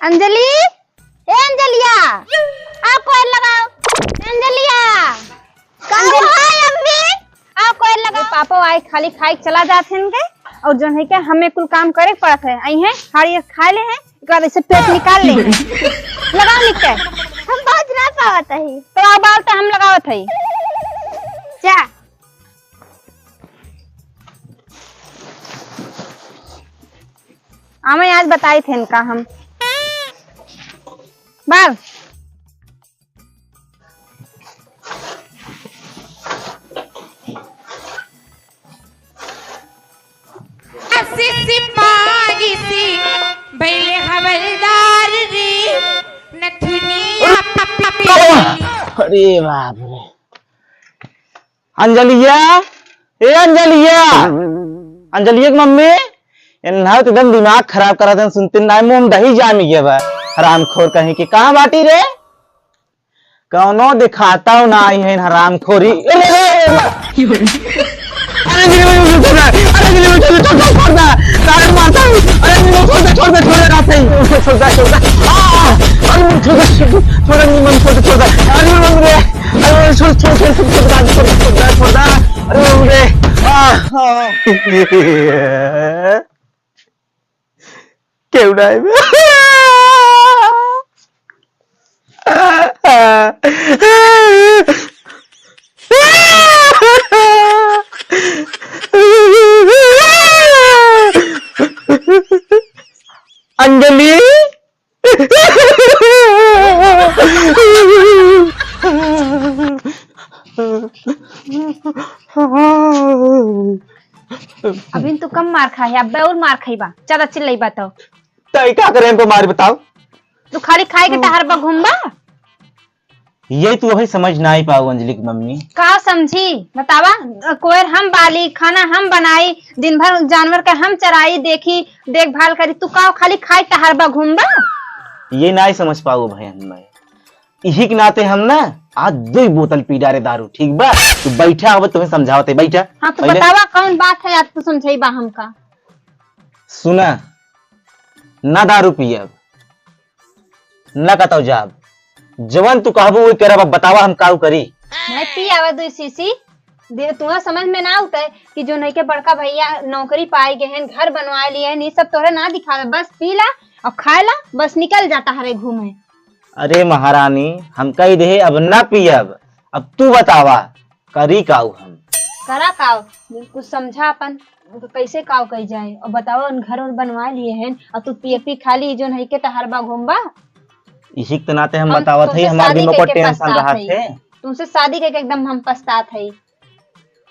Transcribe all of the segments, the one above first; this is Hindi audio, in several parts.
अंजलि, ए अंजलिया, आओ कोयल लगाओ। अंजलिया, कहाँ है अम्मी? आओ कोयल लगाओ। पापा आए खाली खाई चला जाते हैं के और जो है क्या हमें कुल काम करे पड़त है। आई है हाड़ी खा ले हैं, एक बार ऐसे पेट निकाल ले हैं। लगाओ लिख के। हम बाज ना पावत है। तो आ बाल तो हम लगावत है। जा। हमें आज बताए थे इनका हम बाल अरे बाप रे। अंजलिया, ए अंजलिया, अंजलिया की मम्मी इन्हा तो एकदम दिमाग खराब करा था। सुनते ना मुंह में दही जामी गया बा। हरामखोर कहीं की कहाँ बाटी रे? कौनो दिखाता हूँ ना आई है हरामखोरी। केवड़ा अंजलि अभी तो कम मार खा है, अब और मार खाई बा। ज्यादा चिल्लाई बा तो क्या करें हमको मार बताओ। तू खाली खाए के टहर बा घूमबा। ये तो वही समझ ना ही पाओ अंजलि की मम्मी। का समझी बतावा। कोयर हम बाली, खाना हम बनाई, दिन भर जानवर का हम चराई, देखी देखभाल करी। तू का खाली खाए टहर बा घूमबा। ये ना ही समझ पाओ भाई मैं। यही के नाते हम ना आज 2 बोतल पी डारे दारू। ठीक बा तू बैठा अब तुम्हें समझावते बैठा। हाँ तो बतावा कौन बात है आज तू समझाई बा हमका। सुना ना दारू पियब ना कतौ जाब। जवन तू कहबो वही करब। बतावा हम काऊ करी। नहीं पी आवा 2 शीशी। तुम्हारा समझ में ना उठे कि जो नहीं के बड़का भैया नौकरी पाए गए हैं, घर बनवा लिए हैं, ये सब तोरे ना दिखावे। बस पी ला और खाए ला, बस निकल जाता हरे घूमे। अरे महारानी हम कही दे अब ना पियब। अब तू बतावा करी काऊ हम। करा काव कुछ समझा अपन तो कैसे काव कही जाए। और बताओ घर बनवा लिए हैं और तू पी खाली जो नहीं के तहरबा घूमबा। इसी के नाते हम बतावत है हमारे दिमाग को टेंशन रहा थे। तुमसे शादी करके एकदम हम पछतात है।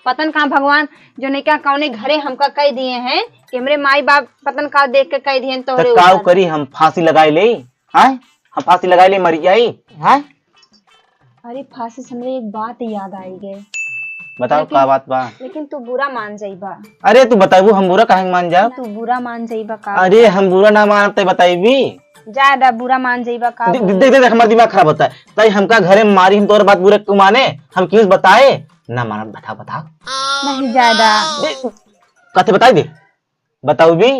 पतन कहाँ भगवान जो नहीं क्या कौने घरे हमका कह दिए हैं कि मेरे माई बाप पतन का देख के कह दिए तो काऊ करी हम फांसी लगाई ले। हां हम फांसी लगाई ले मर जाई। हां अरे फांसी से हमरे एक बात याद आई गए। बताओ क्या बात बा। लेकिन तू बुरा मान जाइबा। अरे तू बताइबू हम बुरा काहे मान जाब। तू बुरा मान जाइबा का। अरे हम बुरा ना मानते बताइबी। ज्यादा बुरा मान जाइबा का। देख देख हमारा दिमाग खराब होता है। ताई हमका घरे मारी हम तोर बात बुरे क्यों माने। हम क्यों बताए ना माना। बताओ बताओ नहीं ज्यादा कथे बताई दे। बताऊ भी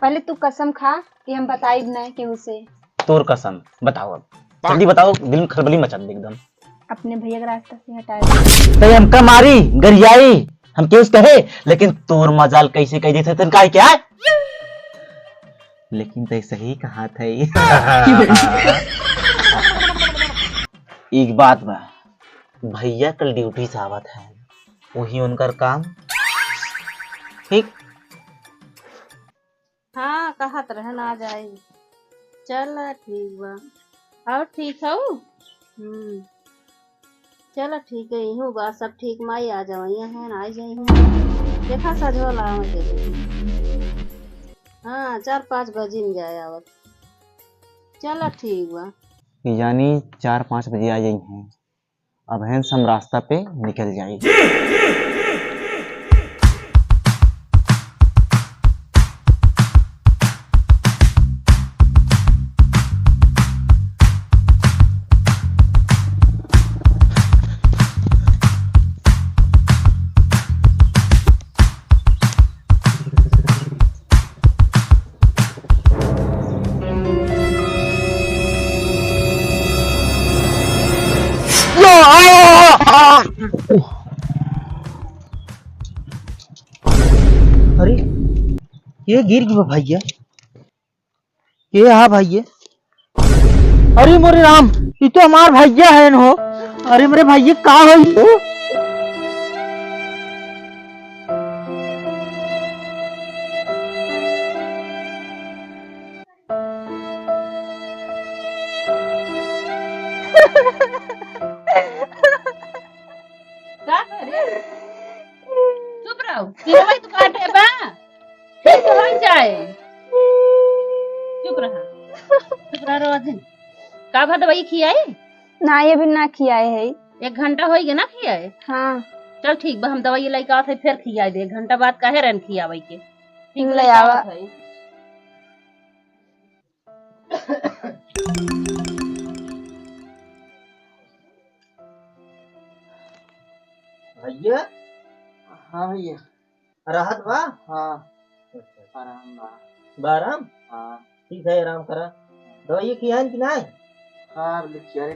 पहले तू कसम खा कि हम बताई नहीं कि उसे। तोर कसम बताओ अब जल्दी बताओ। दिल में खलबली मचा दे एकदम। अपने भैया का रास्ता से हटा दे। तो हमका मारी गरियाई हम क्यों कहे। लेकिन तोर मजाल कैसे कह देते तन काय क्या। लेकिन तो सही कहा था। एक बात बा भैया कल ड्यूटी से आवत है वही उनकर काम। ठीक हाँ कहत रहन आ जाई। चल ठीक बा और ठीक हो। चलो ठीक है यही बा सब ठीक। माई आ जाओ यहाँ है आ जाई। देखा सजोला हाँ 4-5 बजे में जाए आवत। चलो ठीक बा यानी 4-5 बजे आ जाई हैं। अब हैं हम रास्ता पे निकल जाएगी। अरे ये गिर गया भैया, ये हाँ भैया। अरे मोरे राम, ये तो हमार भैया है न हो। अरे मेरे भैया का हो? चुप रहो, तिरवा तो काटे बा, फिर तो हो जाए। चुप रहा रोज। का भर दवाई खियाई? ना ये भी ना खियाए है। 1 घंटा हो गया ना खियाए। हाँ चल ठीक बा, हम दवाई लेके आते फिर खियाई दे। 1 घंटा बाद काहे रन खियावे के? ठीक ले आवा। भैया हाँ भैया, राहत बा? हाँ आराम बा। आराम? हाँ ठीक है, आराम करा। दवाई खियान कि नहीं? हाँ लिखिया रे।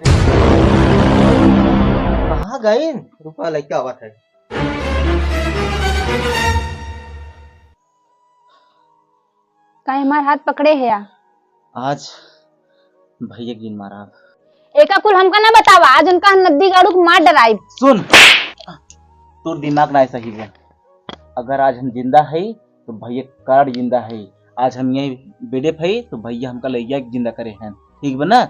कहाँ गए? रुपा लेके आवत है। काहे हमार हाथ पकड़े है या? आज भैया गिन मारा। एका कुल हमका ना बतावा, आज उनका नदी गाड़ू के मार डराई। सुन, तू दिमाग ना सही है। अगर आज हम जिंदा है तो भैया कार्ड जिंदा है। आज हम यही बेडे है तो भैया हमका ले जिंदा करे हैं, ठीक बना?